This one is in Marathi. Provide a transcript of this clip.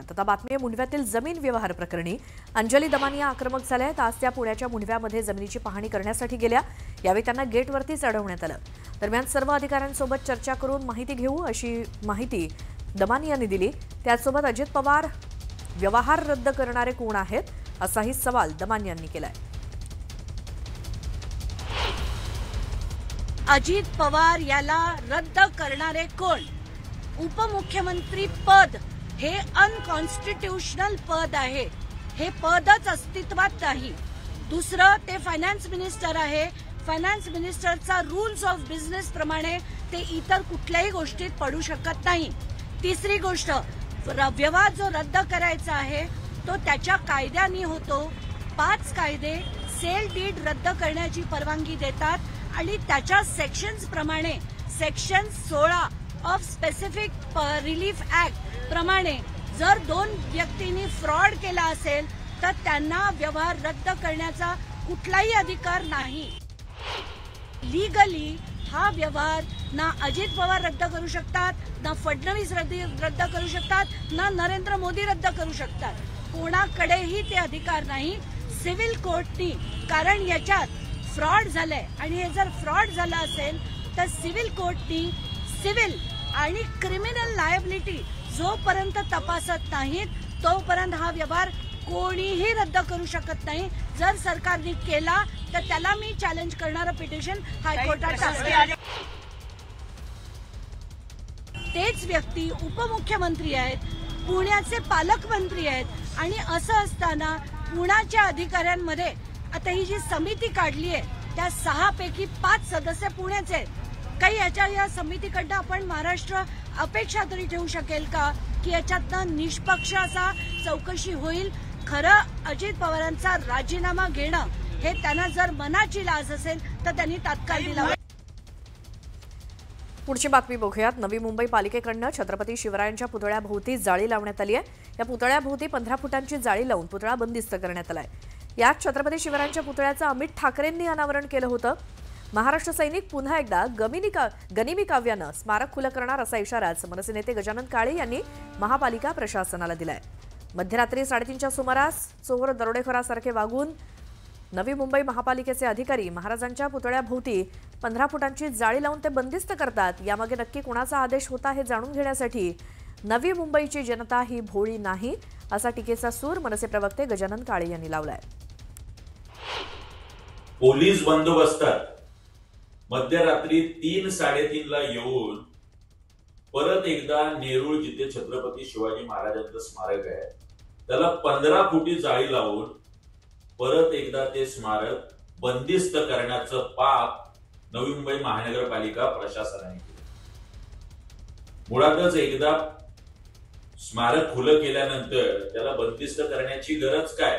स्वागत। आता बातमी आहे मुंढव्यातील जमीन व्यवहार प्रकरणी। अंजली दमानिया आक्रमक झाल्या आहेत। आज त्या पुण्याच्या मुंढव्यामध्ये जमिनीची पाहणी करण्यासाठी गेल्या। यावेळी त्यांना गेटवरतीच अडवण्यात आलं। दरम्यान सर्व अधिकाऱ्यांसोबत चर्चा करून माहिती घेऊ अशी माहिती दमानियांनी दिली। त्यासोबत अजित पवार व्यवहार रद्द करणारे कोण आहेत असाही सवाल दमानियांनी केलाय। अजित पवार याला रद्द करणारे कोण? उपमुख्यमंत्री पद हे अनकॉन्स्टिट्यूशनल पद आहे। हे पदच अस्तित्वात नाही। दुसरं ते फायनान्स मिनिस्टर आहे। फायनान्स मिनिस्टरचा रूल्स ऑफ बिझनेस प्रमाणे ते इतर कुठल्याही गोष्टीत पडू शकत नाही। तिसरी गोष्ट, व्यवहार जो रद्द करायचा आहे तो त्याच्या कायद्याने होतो। 5 कायदे सेल डीड रद्द करण्याची परवानगी देतात आणि त्याच्या सेक्शन्स प्रमाणे section 16 of specific relief act प्रमाणे जर 2 व्यक्तींनी फ्रॉड केला असेल तर त्यांना व्यवहार रद्द करण्याचा कुठलाही अधिकार नाही। लीगली हा व्यवहार ना अजित पवार रद्द करू शकतात, ना फडणवीस रद्द करू शकतात, ना नरेंद्र मोदी रद्द करू शकतात। कोणाकडेही ते अधिकार नाही। सिव्हिल कोर्टनी, कारण याच्यात फ्रॉड झालाय आणि हे जर फ्रॉड झाला असेल तर सिव्हिल कोर्टनी सिव्हिल आणि क्रिमिनल लायबिलिटी जोपर्यंत तपासत नाहीत तोपर्यंत हा व्यवहार कोणीही रद्द करू शकत नाही। जर सरकारने केला तर त्याला मी चॅलेंज करणारं पिटिशन हायकोर्टात टाकते। तेच व्यक्ती उपमुख्यमंत्री आहेत, पुण्याचे पालकमंत्री आहेत आणि असं असताना पुण्याच्या अधिकाऱ्यांमध्ये आता ही जी समिती काढली आहे त्या 6 पैकी 5 सदस्य पुण्याचे आहेत। काही या समितीकडनं आपण महाराष्ट्र अपेक्षा तरी ठेवू शकेल का की याच्यातनं निष्पक्ष असा चौकशी होईल? खरं अजित पवारांचा राजीनामा घेणं हे त्यांना जर मनाची लाज असेल तर त्यांनी तात्काळ दिला। पुढची बातमी बघूयात। नवी मुंबई पालिकेकडनं छत्रपती शिवरायांच्या पुतळ्याभोवती जाळी लावण्यात आली आहे। या पुतळ्याभोवती 15 फुटांची जाळी लावून पुतळा बंदिस्त करण्यात आलाय। यात छत्रपती शिवरायांच्या पुतळ्याचं अमित ठाकरेंनी अनावरण केलं होतं। महाराष्ट्र सैनिक पुन्हा एकदा गनिमी काव्यानं स्मारक खुलं करणार असा इशाराच मनसे नेते गजानन काळे यांनी महापालिका प्रशासनाला दिलाय। मध्यरात्री 3:30च्या सुमारास चोर दरोडेखोरासारखे वागून नवी मुंबई महापालिकेचे अधिकारी महाराजांच्या पुतळ्याभोवती 15 फुटांची जाळी लावून ते बंदिस्त करतात। यामागे नक्की कोणाचा आदेश होता हे जाणून घेण्यासाठी नवी मुंबईची जनता ही भोळी नाही असा टीकेचा सूर मनसे प्रवक्ते गजानन काळे यांनी लावलाय। पोलीस बंदोबस्तात मध्यरात्री 3-3:30 ला येऊन परत एकदा नेरूळ जिथे छत्रपती शिवाजी महाराजांचं स्मारक आहे त्याला 15 फुटी जाळी लावून परत एकदा ते स्मारक बंदिस्त करण्याचं पाप नवी मुंबई महानगरपालिका प्रशासनाने केलं। मुळातच एकदा स्मारक खुलं केल्यानंतर त्याला बंदिस्त करण्याची गरज काय?